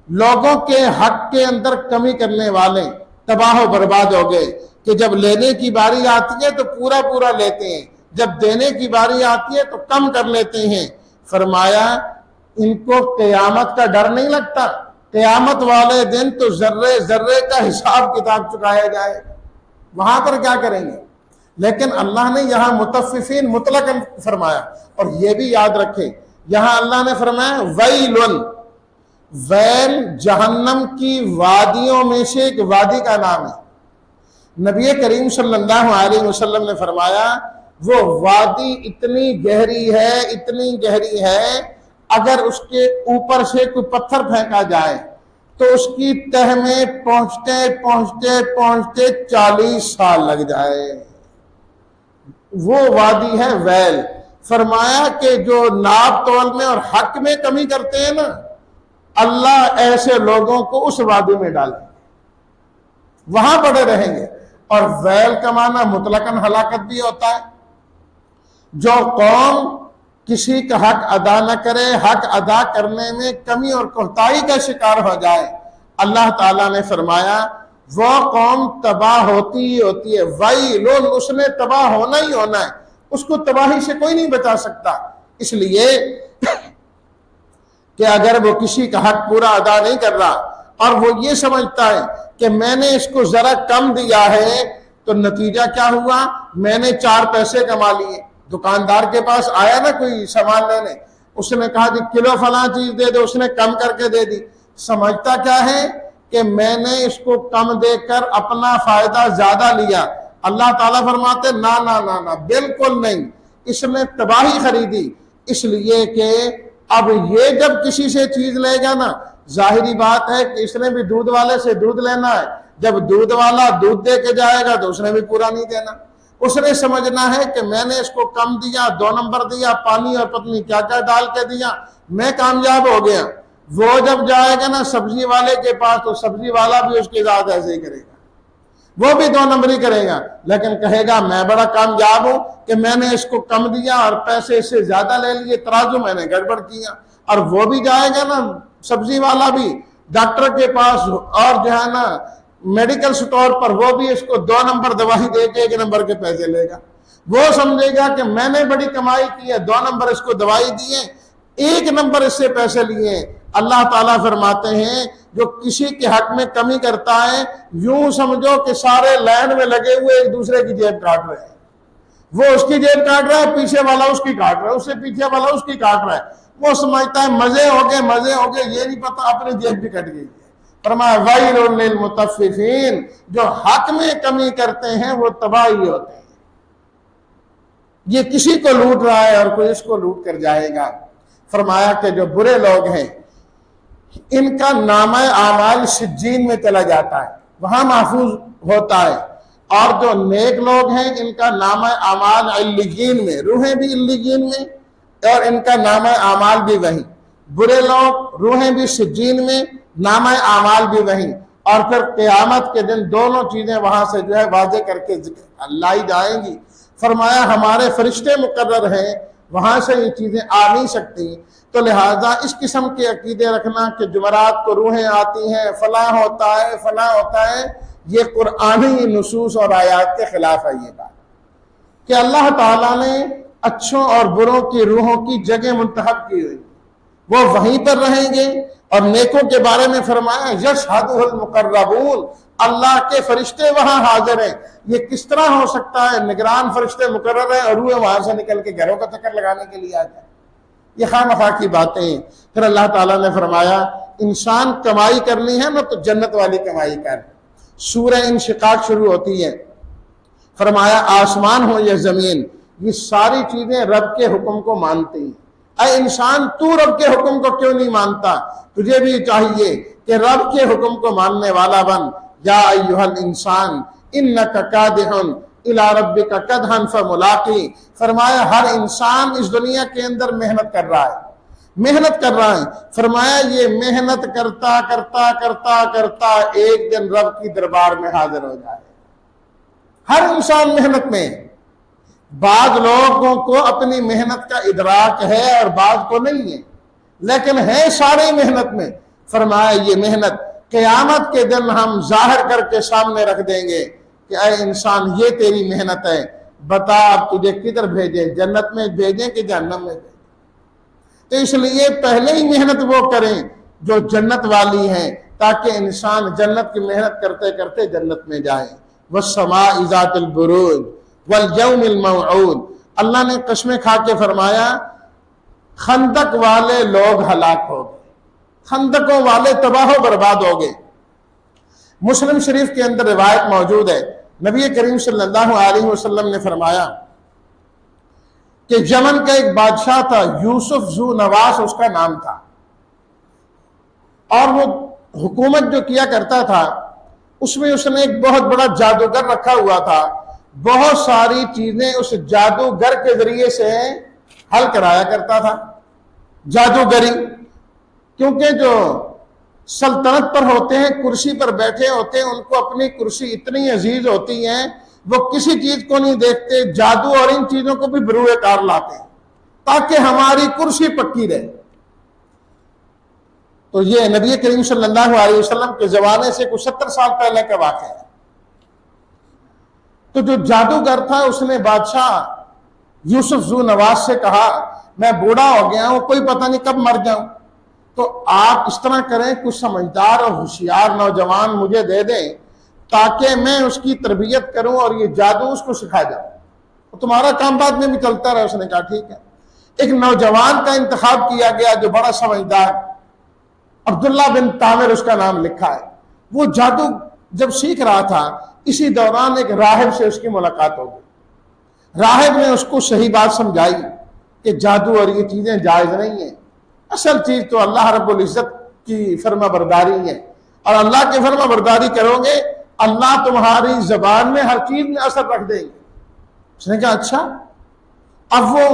लोगों के हक के अंदर कमी करने वाले तबाह बर्बाद हो गए कि जब लेने की बारी आती है तो पूरा पूरा लेते हैं, जब देने की बारी आती है तो कम कर लेते हैं। फरमाया इनको क़यामत का डर नहीं लगता, क़यामत वाले दिन तो जर्रे जर्रे का हिसाब किताब चुकाया जाएगा, वहां पर क्या करेंगे। लेकिन अल्लाह ने यहाँ मुतफ्फिफीन मुतलकन फरमाया। और ये भी याद रखें, यहाँ अल्लाह ने फरमाया वैलुन, वैल जहन्नम की वादियों में से एक वादी का नाम है। नबी करीम सल्लल्लाहु अलैहि वसल्लम ने फरमाया वो वादी इतनी गहरी है, इतनी गहरी है, अगर उसके ऊपर से कोई पत्थर फेंका जाए तो उसकी तह में पहुंचते पहुंचते पहुंचते 40 साल लग जाए। वो वादी है वैल। फरमाया कि जो नाप तोल में और हक में कमी करते हैं ना, अल्लाह ऐसे लोगों को उस वादी में डाले, वहां पड़े रहेंगे। और वैल का माना मुतलकन हलाकत भी होता है। जो कौम किसी का हक अदा न करे, हक अदा करने में कमी और कोताही का शिकार हो जाए, अल्लाह ताला ने फरमाया वो कौम तबाह होती ही होती है। वैलुन, उसने तबाह होना ही होना है, उसको तबाही से कोई नहीं बचा सकता। इसलिए कि अगर वो किसी का हक पूरा अदा नहीं कर रहा और वो ये समझता है कि मैंने इसको जरा कम दिया है तो नतीजा क्या हुआ, मैंने 4 पैसे कमा लिए। दुकानदार के पास आया ना कोई सामान लेने, उसने कहा कि किलो फला चीज दे दो, उसने कम करके दे दी। समझता क्या है कि मैंने इसको कम देकर अपना फायदा ज्यादा लिया। अल्लाह ताला फरमाते ना ना ना ना, बिल्कुल नहीं, इसने तबाही खरीदी। इसलिए कि अब ये जब किसी से चीज लेगा ना, जाहिरी बात है कि इसने भी दूध वाले से दूध लेना है। जब दूध वाला दूध दे के जाएगा तो उसने भी पूरा नहीं देना। उसने समझना है कि मैंने इसको कम दिया, 2 नंबर दिया, पानी और पत्नी क्या क्या डाल के दिया, मैं कामयाब हो गया। वो जब जाएगा ना सब्जी वाले के पास तो सब्जी वाला भी उसके साथ ऐसे ही करेगा, वो भी 2 नंबरी करेगा, लेकिन कहेगा मैं बड़ा कामयाब हूं कि मैंने इसको कम दिया और पैसे इससे ज्यादा ले लिए, तराजू मैंने गड़बड़ किया। और वो भी जाएगा ना सब्जी वाला भी डॉक्टर के पास और जो है ना मेडिकल स्टोर पर, वो भी इसको 2 नंबर दवाई दे के 1 नंबर के पैसे लेगा। वो समझेगा कि मैंने बड़ी कमाई की है, 2 नंबर इसको दवाई दिए, 1 नंबर इससे पैसे लिए। अल्लाह ताला फरमाते हैं जो किसी के हक में कमी करता है, यूं समझो कि सारे लाइन में लगे हुए एक दूसरे की जेब काट रहे हैं। वो उसकी जेब काट रहा है, पीछे वाला उसकी काट रहा है, उससे पीछे वाला उसकी काट रहा है। वो समझता है मजे हो गए, ये नहीं पता अपनी जेब भी कट गई। फरमाया वैलुल लिल मुतफ्फिफीन, जो हक में कमी करते हैं वो तबाही होते हैं। ये किसी को लूट रहा है और कोई इसको लूट कर जाएगा। फरमाया कि जो बुरे लोग हैं इनका नामा आमाल सिज्जीन में चला जाता है, वहां महफूज होता है। और जो नेक लोग हैं इनका नामा आमाल इल्लीयीन में, रूहें भी इल्लीयीन में और इनका नामा आमाल भी वहीं। बुरे लोग रूहें भी सिज्जीन में, नामा आमाल भी वहीं। और फिर क़यामत के दिन दोनों चीजें वहां से जो है वाजे करके लाई जाएंगी। फरमाया हमारे फरिश्ते मुकर्रर हैं, वहां से ये चीजें आ नहीं सकती। तो लिहाजा इस किस्म के अकीदे रखना कि जुमरात को रूहें आती हैं, फला होता है फला होता है, ये कुरानी नुसूस और आयात के खिलाफ है। ये बात कि अल्लाह ताला ने अच्छों और बुरों की रूहों की जगह मुंतखब की हुई, वो वहीं पर रहेंगे। और नेकों के बारे में फरमाया यशहदुहुल मुकर्रबून, अल्लाह के फरिश्ते वहां हाजिर हैं। ये किस तरह हो सकता है, निगरान फरिश्ते मुकर्रर हैं और रूहें वहां से निकल के घरों का चक्कर लगाने के लिए आ जाए। ये खामखा की बातें। फिर अल्लाह ताला ने फरमाया इंसान कमाई करनी है ना तो जन्नत वाली कमाई कर। सूरह इंशिकाक शुरू होती है, फरमाया आसमान हो या जमीन, ये सारी चीजें रब के हुक्म को मानती हैं। अरे इंसान तू रब के हुक्म को क्यों नहीं मानता? तुझे भी चाहिए कि रब के हुक्म को मानने वाला बन। या अय्युहल इंसान इन्नका कादिहुन इला रब्बिका कदहन फमुलाकी। फरमाया हर इंसान इस दुनिया के अंदर मेहनत कर रहा है, मेहनत कर रहा है। फरमाया ये मेहनत करता करता करता करता एक दिन रब की दरबार में हाजिर हो जाए। हर इंसान मेहनत में है। बाद लोगों को अपनी मेहनत का इदराक है और बाद को नहीं है, लेकिन है सारे मेहनत में। फरमाया ये मेहनत क़यामत के दिन हम जाहिर करके सामने रख देंगे कि अरे इंसान ये तेरी मेहनत है, बता अब तुझे किधर भेजें, जन्नत में भेजें कि जहन्नम में भेजें। तो इसलिए पहले ही मेहनत वो करें जो जन्नत वाली है, ताकि इंसान जन्नत की मेहनत करते करते जन्नत में जाए। वस्समाइ ज़ातिल बुरूज वल यौमिल मौऊद। अल्लाह ने कसमें खा के फरमाया खंदक वाले लोग हलाक हो गए, खंदकों वाले तबाह बर्बाद हो गए। मुस्लिम शरीफ के अंदर रिवायत मौजूद है, नबी करीम सल्लल्लाहु अलैहि वसल्लम ने फरमाया कि यमन का एक बादशाह था, यूसुफ जू नवास उसका नाम था, और वो हुकूमत जो किया करता था उसमें उसने एक बहुत बड़ा जादूगर रखा हुआ था। बहुत सारी चीजें उस जादूगर के जरिए से हल कराया करता था। जादूगरी, क्योंकि जो सल्तनत पर होते हैं, कुर्सी पर बैठे होते हैं, उनको अपनी कुर्सी इतनी अजीज होती है वो किसी चीज को नहीं देखते, जादू और इन चीजों को भी बरूए कार लाते हैं ताकि हमारी कुर्सी पक्की रहे। तो ये नबी करीम सल्लल्लाहु अलैहि वसल्लम के जमाने से कुछ 70 साल पहले का वाक़या है। तो जो जादूगर था उसने बादशाह यूसुफ जू नवाज से कहा मैं बूढ़ा हो गया हूं, कोई पता नहीं कब मर जाऊं, तो आप इस तरह करें कुछ समझदार और होशियार नौजवान मुझे दे दें ताकि मैं उसकी तरबियत करूं और ये जादू उसको सिखा जाऊं, तो तुम्हारा काम बाद में भी चलता रहे। उसने कहा ठीक है। एक नौजवान का इंतखाब किया गया जो बड़ा समझदार, अब्दुल्ला बिन तामिर उसका नाम लिखा है। वो जादू जब सीख रहा था, इसी दौरान एक राहिब से उसकी मुलाकात हो गई। राहिब ने उसको सही बात समझाई कि जादू और ये चीजें जायज नहीं है, असल चीज तो अल्लाह रब्बुल इज्जत की फर्माबरदारी है, और अल्लाह की फर्माबरदारी करोगे अल्लाह तुम्हारी जबान में हर चीज में असर रख देंगे। उसने कहा अच्छा। अब वो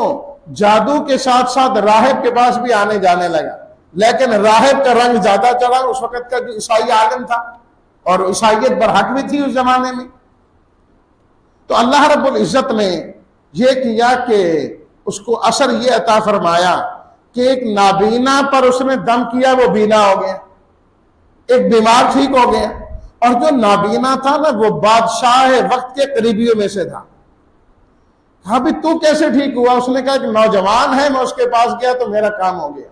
जादू के साथ साथ राहिब के पास भी आने जाने लगा, लेकिन राहिब का रंग ज्यादा चढ़ा। उस वक्त का जो ईसाई आलिम था और ईसाइयत बरहक भी थी उस जमाने में, तो अल्लाह रब्बुल इज्जत ने यह किया कि उसको असर ये अता फरमाया कि एक नाबीना पर उसने दम किया, वो बीना हो गया, एक बीमार ठीक हो गया। और जो नाबीना था ना वो बादशाह वक्त के करीबियों में से था। हाँ भी तू कैसे ठीक हुआ? उसने कहा कि नौजवान है, मैं उसके पास गया तो मेरा काम हो गया।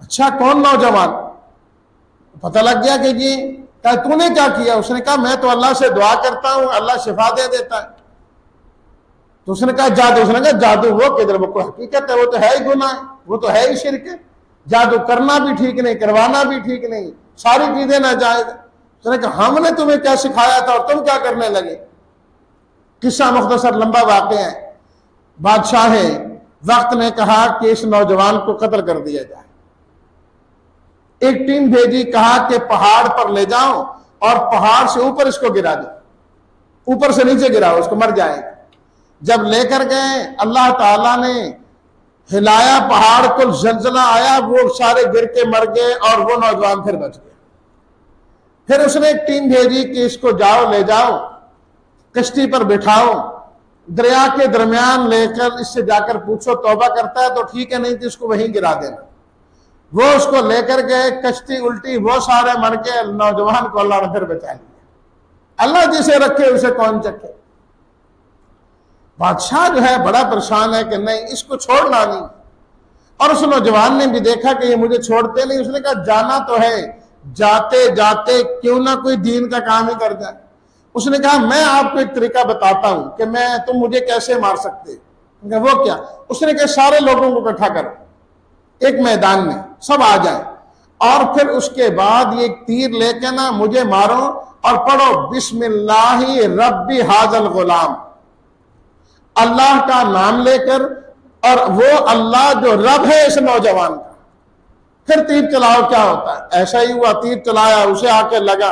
अच्छा कौन नौजवान? पता लग गया कि जी। कहा तूने क्या किया? उसने कहा मैं तो अल्लाह से दुआ करता हूं, अल्लाह शिफा दे देता है। तो उसने कहा जादू? उसने कहा जादू वो किधर, वो कोई हकीकत है, वो तो है ही गुनाह है, वो तो है ही शिर्क है। जादू करना भी ठीक नहीं, करवाना भी ठीक नहीं, सारी चीजें नाजायज। उसने कहा हमने तुम्हें क्या सिखाया था और तुम क्या करने लगे? किस्सा मुख्तसर लंबा वाक़या है। बादशाह वक्त ने कहा कि इस नौजवान को कत्ल कर दिया जाए। एक टीम भेजी, कहा कि पहाड़ पर ले जाओ और पहाड़ से ऊपर इसको गिरा दो, ऊपर से नीचे गिराओ, उसको मर जाएगा। जब लेकर गए अल्लाह ताला ने हिलाया पहाड़ को, जलजला आया, वो सारे गिर के मर गए और वो नौजवान फिर बच गया। फिर उसने एक टीम भेजी कि इसको जाओ, ले जाओ, कश्ती पर बिठाओ, दरिया के दरमियान लेकर इससे जाकर पूछो तौबा करता है तो ठीक है, नहीं तो इसको वहीं गिरा देना। वो उसको लेकर गए, कश्ती उल्टी, वो सारे मर के, नौजवान को अल्लाह ने फिर बचा लिया। अल्लाह जिसे रखे उसे कौन चखे। बादशाह जो है बड़ा परेशान है कि नहीं इसको छोड़ना नहीं। और उस नौजवान ने भी देखा कि ये मुझे छोड़ते नहीं। उसने कहा जाना तो है, जाते जाते क्यों ना कोई दीन का काम ही कर जाए। उसने कहा मैं आपको एक तरीका बताता हूं कि तुम मुझे कैसे मार सकते। वो क्या? उसने कहा सारे लोगों को इकट्ठा करो, एक मैदान में सब आ जाए, और फिर उसके बाद ये तीर लेके ना मुझे मारो और पढ़ो बिस्मिल्लाहि रब्बी हाजल गुलाम, अल्लाह का नाम लेकर, और वो अल्लाह जो रब है इस नौजवान का। फिर तीर चलाओ, क्या होता है? ऐसा ही हुआ, तीर चलाया, उसे आके लगा,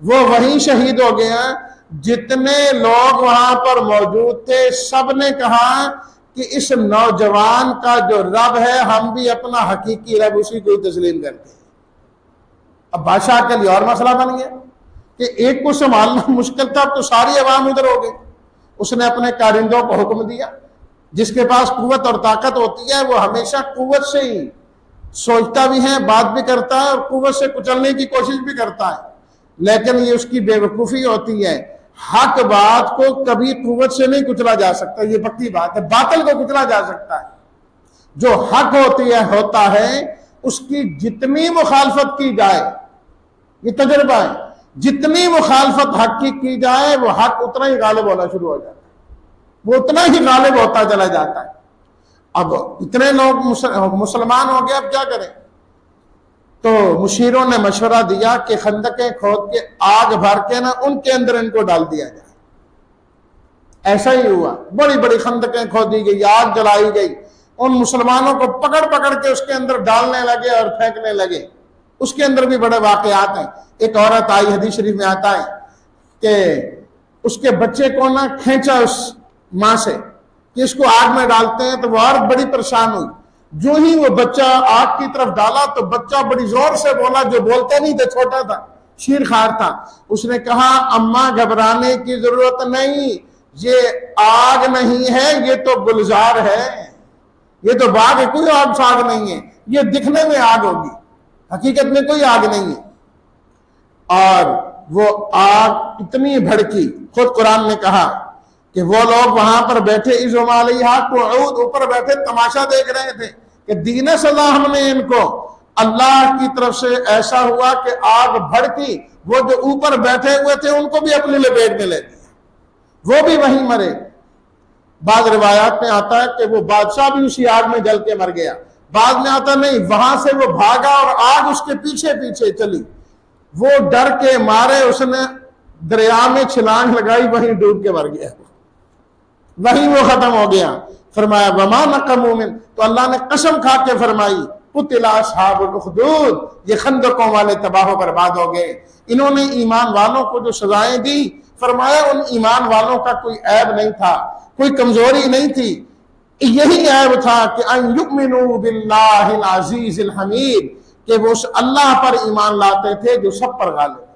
वो वहीं शहीद हो गया। जितने लोग वहां पर मौजूद थे सबने कहा कि इस नौजवान का जो रब है, हम भी अपना हकीकी रब उसी को तस्लीम करते हैं। अब बादशाह के लिए और मसला बन गया कि एक को संभालना मुश्किल था, अब तो सारी अवाम उधर हो गई। उसने अपने कारिंदों को हुक्म दिया, जिसके पास कुव्वत और ताकत होती है वो हमेशा कुव्वत से ही सोचता भी है, बात भी करता है, और कुव्वत से कुचलने की कोशिश भी करता है। लेकिन ये उसकी बेवकूफी होती है, हक बात को कभी कुव्वत से नहीं कुचला जा सकता, ये पक्की बात है। बातिल को कुचला जा सकता है, जो हक होता है उसकी जितनी मुखालफत की जाए, ये तजुर्बा है, जितनी मुखालफत हक की जाए वो हक उतना ही गालिब होना शुरू हो जाता है, वो उतना ही गालिब होता चला जाता है। अब इतने लोग मुसलमान हो गए, अब क्या करें? तो मुशीरों ने मशवरा दिया कि खंदकें खोद के आग भर के ना उनके अंदर इनको डाल दिया जाए। ऐसा ही हुआ, बड़ी बड़ी खंदकें खोदी गई, आग जलाई गई, उन मुसलमानों को पकड़ पकड़ के उसके अंदर डालने लगे और फेंकने लगे। उसके अंदर भी बड़े वाकयात हैं। एक औरत आई, हदीस शरीफ में आता है कि उसके बच्चे को ना खींचा उस मां से कि इसको आग में डालते हैं, तो वो औरत बड़ी परेशान हुई। जो ही वो बच्चा आग की तरफ डाला तो बच्चा बड़ी जोर से बोला, जो बोलता नहीं था, छोटा था, शीरखार था। उसने कहा, अम्मा घबराने की जरूरत नहीं, ये आग नहीं है, ये तो गुलजार है, ये तो बाग है, कोई आग साग नहीं है, ये दिखने में आग होगी, हकीकत में कोई आग नहीं है। और वो आग इतनी भड़की, खुद कुरान ने कहा कि वो लोग वहां पर बैठे, ऊपर बैठे तमाशा देख रहे थे कि दीन सजा हमने इनको, अल्लाह की तरफ से ऐसा हुआ कि आग भड़की, वो जो ऊपर बैठे हुए थे उनको भी अपनी लपेट में ले लिया, वो भी वहीं मरे। बाद रिवायात में आता है कि वो बादशाह भी उसी आग में जल के मर गया। बाद में आता नहीं, वहां से वो भागा और आग उसके पीछे पीछे चली, वो डर के मारे उसने दरिया में छलांग लगाई, वहीं डूब के मर गया, वहीं वो खत्म हो गया। फरमाया वमा नक़मू मिन, तो अल्लाह ने कसम खा के फरमाई, कुतिला अस्हाबुल उखदूद, ये खंदकों वाले तबाह बर्बाद हो गए। इन्होंने ईमान वालों को जो सजाएं दी, फरमाया उन ईमान वालों का कोई ऐब नहीं था, कोई कमजोरी नहीं थी, यही ऐब था कि अन युमिनू बिल्लाहिल अज़ीज़िल हमीद, कि वो उस अल्लाह पर ईमान लाते थे जो सब पर गालिब है।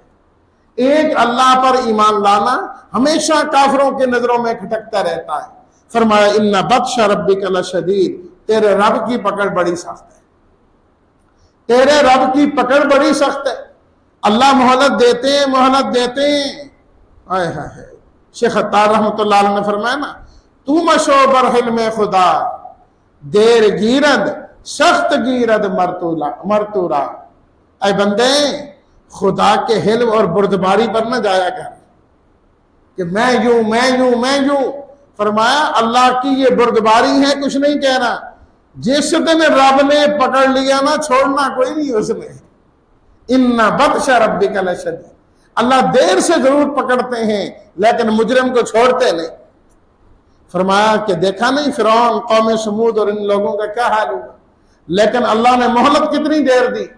एक अल्लाह पर ईमान लाना हमेशा काफिरों की नजरों में खटकता रहता है। फरमाया इन्ना बत्शा रब्बिका लशदीद, तेरे रब की पकड़ बड़ी सख्त है, तेरे रब की पकड़ बड़ी सख्त है। अल्लाह मोहलत देते हैं, मोहलत देते हैं। आए हाय, शेख अत्तार रहमतुल्लाह अलैह ने फरमाया ना, तू मशो बरहिल में खुदा, देर गिरद सख्त गिरद मरतूरा। ऐ बंदे, खुदा के हिल्म और बुर्दबारी पर न जाया कर कि मैं यूं मैं यूं मैं यूं। फरमाया अल्लाह की ये बुर्दबारी है, कुछ नहीं कहना। जिस दिन रब ने पकड़ लिया ना, छोड़ना कोई नहीं उसने। इन्ना बत्शा रब्बिका लशदीद, अल्लाह देर से जरूर पकड़ते हैं लेकिन मुजरिम को छोड़ते नहीं। फरमाया कि देखा नहीं फिरौन, कौम समूद और इन लोगों का क्या हाल हुआ, लेकिन अल्लाह ने मोहलत कितनी देर दी,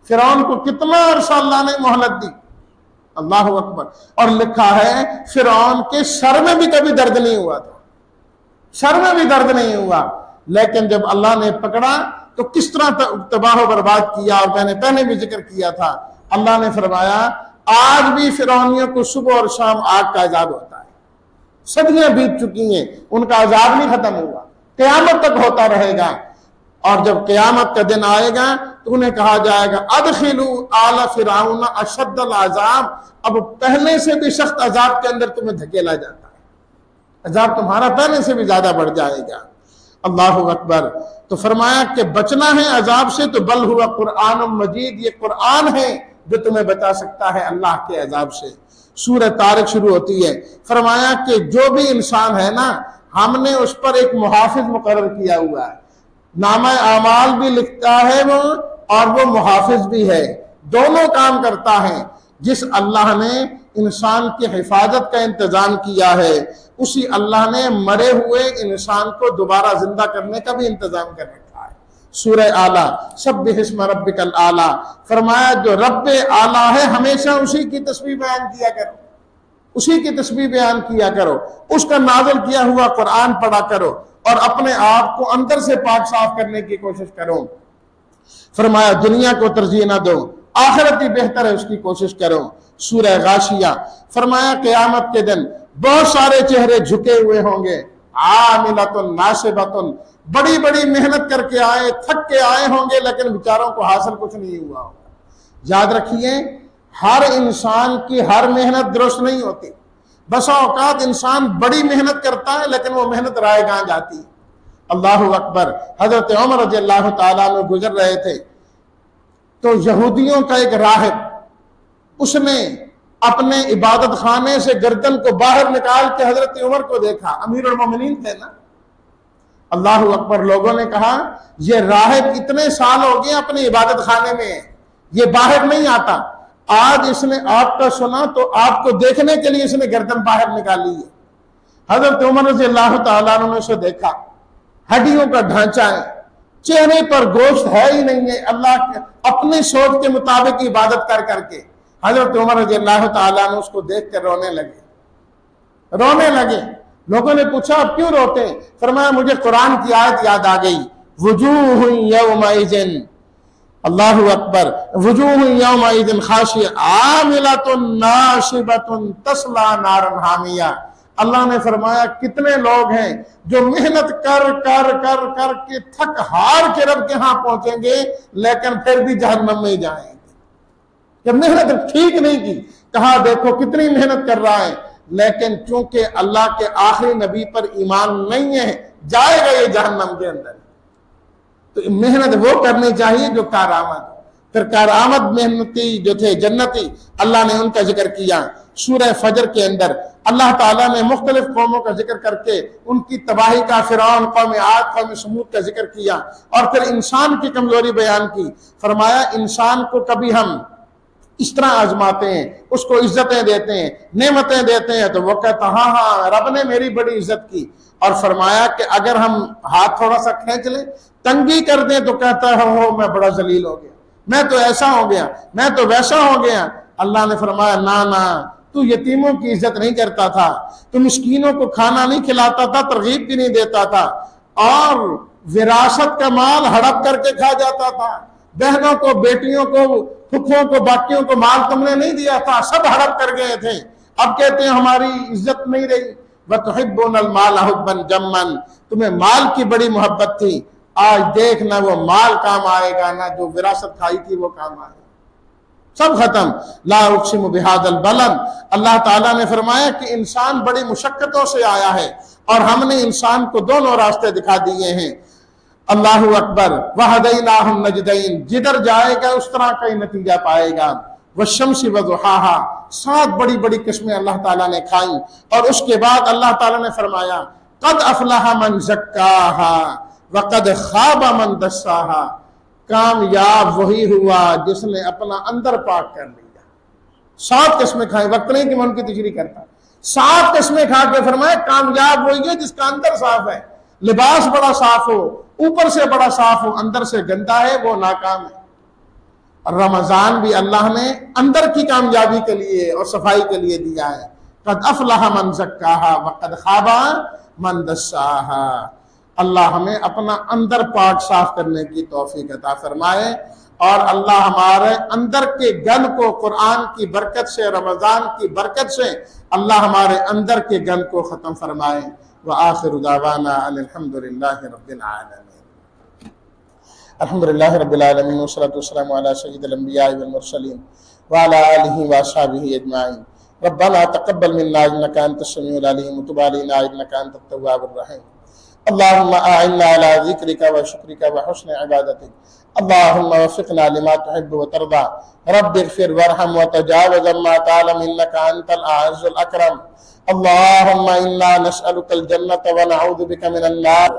फिरौन को कितना अरसा अल्लाह ने मोहलत दी। अल्लाह अकबर। और लिखा है फिरौन के सर में भी कभी दर्द नहीं हुआ था, सर में भी दर्द नहीं हुआ, लेकिन जब अल्लाह ने पकड़ा तो किस तरह तबाह बर्बाद किया। और मैंने पहले भी जिक्र किया था, अल्लाह ने फरमाया आज भी फिरौनियों को सुबह और शाम आग का अजाब होता है, सदियां बीत चुकी हैं, उनका अजाब नहीं खत्म हुआ, क़यामत तक होता रहेगा। और जब क़यामत का दिन आएगा तो उन्हें कहा जाएगा अदखिलू आला फिरौन अशद्दल अज़ाब, अब पहले से भी सख्त अजाब के अंदर तुम्हें धकेला जाता है, अजाब तुम्हारा पहले से भी ज्यादा बढ़ जाएगा। अल्लाहु अकबर। तो फरमाया कि बचना है अजाब से तो बल हुआ कुरान मजीद, ये कुरान है जो तुम्हें बचा सकता है अल्लाह के अजाब से। सूरह तारिक शुरू होती है, फरमाया कि जो भी इंसान है ना, हमने उस पर एक मुहाफिज मुकर्रर किया हुआ है, नामा आमाल भी लिखता है वो, और वो मुहाफिज भी है, दोनों काम करता है। जिस अल्लाह ने इंसान की हिफाजत का इंतजाम किया है, उसी अल्लाह ने मरे हुए इंसान को दोबारा जिंदा करने का भी इंतजाम कर रखा है। सूरह आला, सब्बिहिस्म रब्बिकल आला, फरमाया जो रब्बे आला है हमेशा उसी की तस्बीह बयान किया करो, उसी की तस्बीह बयान किया करो, उसका नाज़िल किया हुआ कुरान पढ़ा करो, और अपने आप को अंदर से पाक साफ करने की कोशिश करो। फरमाया दुनिया को तरजीह ना दो, आखिरत ही बेहतर है उसकी कोशिश करो। सूरह गाशिया, फरमाया क़यामत के दिन बहुत सारे चेहरे झुके हुए होंगे, आमिलतुन नासिबतुन, बड़ी बड़ी मेहनत करके आए, थक के आए होंगे, लेकिन बेचारों को हासिल कुछ नहीं हुआ होगा। याद रखिए, हर इंसान की हर मेहनत दुरुस्त नहीं होती। बसा औकात इंसान बड़ी मेहनत करता है, लेकिन वो मेहनत रायगां जाती है। अल्लाह अकबर। हजरत उमर रज़ियल्लाहु ताला अन्हु गुजर रहे थे, तो यहूदियों का एक राहिब, उसने अपने इबादत खाने से गर्दन को बाहर निकाल के हजरत उमर को देखा। अमीरुल मोमिनीन थे ना। अल्लाह अकबर। लोगों ने कहा ये राहिब इतने साल हो गए अपने इबादत खाने में, ये बाहर नहीं आता, आज इसने आपका सुना तो आपको देखने के लिए इसने गर्दन बाहर निकाली है। हजरत उमर रज़ियल्लाहु ताला अन्हु ने उसे देखा, हड्डियों का ढांचा है, चेहरे पर गोश्त है ही नहीं है, अल्लाह के अपनी सोच के मुताबिक इबादत कर करके। हजरत उमर रज़ियल्लाहु ताला अन्हु उसको देख कर रोने लगे। लोगों ने पूछा अब क्यों रोते? फरमाया मुझे कुरान की आयत याद आ गई, वुजूह यौमइज़िन, अल्लाहु अकबर, वुजूह यौमइज़िन खाशिया आमिलतुन नाशिबतुन तस्ला नारन हामिया। अल्लाह ने फरमाया कितने लोग हैं जो मेहनत कर कर कर कर के थक हार के रब के यहां पहुंचेंगे, लेकिन फिर भी जहन्नम में जाएंगे। जब मेहनत ठीक नहीं की, कहा देखो कितनी मेहनत कर रहा है, लेकिन चूंकि अल्लाह के आखिरी नबी पर ईमान नहीं है, जाएगा ये जहन्नम के अंदर। तो मेहनत वो करनी चाहिए जो कारआमद। फिर कारआमद मेहनती जो थे जन्नती, अल्लाह ने उनका जिक्र किया। सूरह फजर के अंदर अल्लाह ताला ने मुख्तलिफ कौमों का जिक्र करके उनकी तबाही का, फिरौन, कौम आद, कौम समूद का जिक्र किया, और फिर इंसान की कमजोरी बयान की। फरमाया इंसान को कभी हम इस तरह आजमाते हैं, उसको इज्जतें देते हैं, नेमतें देते हैं, तो वो कहता हाँ रब ने मेरी बड़ी इज्जत की। और फरमाया कि अगर हम हाथ थोड़ा सा खींच लें, तंगी कर दें, तो कहता है हो मैं बड़ा जलील हो गया, मैं तो ऐसा हो गया, मैं तो वैसा हो गया। अल्लाह ने फरमाया ना ना, तू यतीमों की इज्जत नहीं करता था, तू मिस्कीनों को खाना नहीं खिलाता था, तरगीब भी नहीं देता था, और विरासत का माल हड़प करके खा जाता था। बहनों को, बेटियों को, फुफों को, बाकियों को माल तुमने नहीं दिया था, सब हड़प कर गए थे। अब कहते हैं हमारी इज्जत नहीं रही। वतुहिब्बुनल माल हुब्बन जम्मन, तुम्हें माल की बड़ी मोहब्बत थी, आज देख ना वो माल काम आएगा, ना जो विरासत खाई थी वो काम आएगा, सब खत्म। ला उक़सिमु बिहादल बलद। अल्लाह ताला ने फरमाया कि इंसान बड़ी मुशक्कतों से आया है, और हमने इंसान को दोनों रास्ते दिखा दिए हैं। अल्लाहु अकबर। वहदैनाहुन नजदैन, जिधर जाएगा उस तरह का ही नतीजा पाएगा। वशम्सी वज़ुहाहा, 7 बड़ी बड़ी किस्में अल्लाह ताला ने खाई, और उसके बाद अल्लाह ताला ने फरमाया कद अफलहा मन ज़क्काहा वक़द खाबा मन दस्साहा। कामयाब वही हुआ जिसने अपना अंदर पाक कर लिया। 7 किस्में खाई, वक्त नहीं कि मैं उनकी तशरीह करता। 7 किस्में खा के फरमाया कामयाब वही है जिसका अंदर साफ है, लिबास बड़ा साफ हो, ऊपर से बड़ा साफ हो, अंदर से गंदा है, वो नाकाम है। रमजान भी अल्लाह ने अंदर की कामयाबी के लिए और सफाई के लिए दिया है। कद अफलहा मन ज़क्काहा वक़द खाबा मन दस्साहा। अल्लाह हमें अपना अंदर पाक साफ करने की तौफीक अता फरमाए, और अल्लाह हमारे अंदर के गन को कुरान की बरकत से, रमजान की बरकत से अल्लाह हमारे अंदर के गन को खत्म फरमाए। व आखिरु दावाना अल्हम्दुलिल्लाहि रब्बिल आलमीन। अल्हम्दुलिल्लाहि रब्बिल आलमीन वस्सलातु वस्सलामु अला सय्यिदिल अंबिया'i वल मुरसलीन व अला आलिहि व अस्हाबिहि अजमाइन। रब्बना तक़ब्बल मिन्ना इन्नका अंतस समीउल अलीम व तुब अलैना इन्नका अंतत तव्वाबुर रहीम। अल्लाहुम्मा अइन्ना अला ज़िक्रिका व शुक्रिका व हुस्नि इबादतिक। अल्लाहुम्मा वफ़िक़ना लिमा तुहिब्बु व तर्दा। रब्बिग़फ़िर वरहम व तजावज़ अम्मा तालम इन्नका अंतल अअज़्ज़ुल अकरम। अल्लाहुम्मा इन्ना नस्अलुकल जन्नत व नऊज़ु बिका मिनन नार।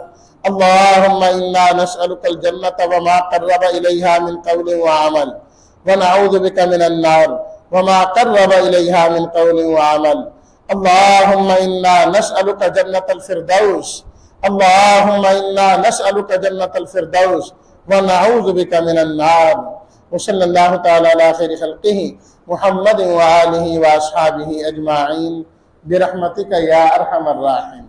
अल्लाहुम्मा इन्ना नस्अलुकल जन्नत व मा क़र्रब इलैहा मिन क़ौलिन व अमल व नऊज़ु बिका मिनन नार व मा क़र्रब इलैहा मिन क़ौलिन व अमल। अल्लाहुम्मा इन्ना नस्अलुका जन्नतल फिरदौस, अल्लाहुम्मा इन्ना नस्अलुका जन्नतल फिरदौस व नऊज़ु बिका मिनन नार। व सल्लल्लाहु तआला अला खैरि खल्क़िही मुहम्मद व आलिहि व अस्हाबिही अजमाइन बिरहमतिका या अरहमर राहिमीन।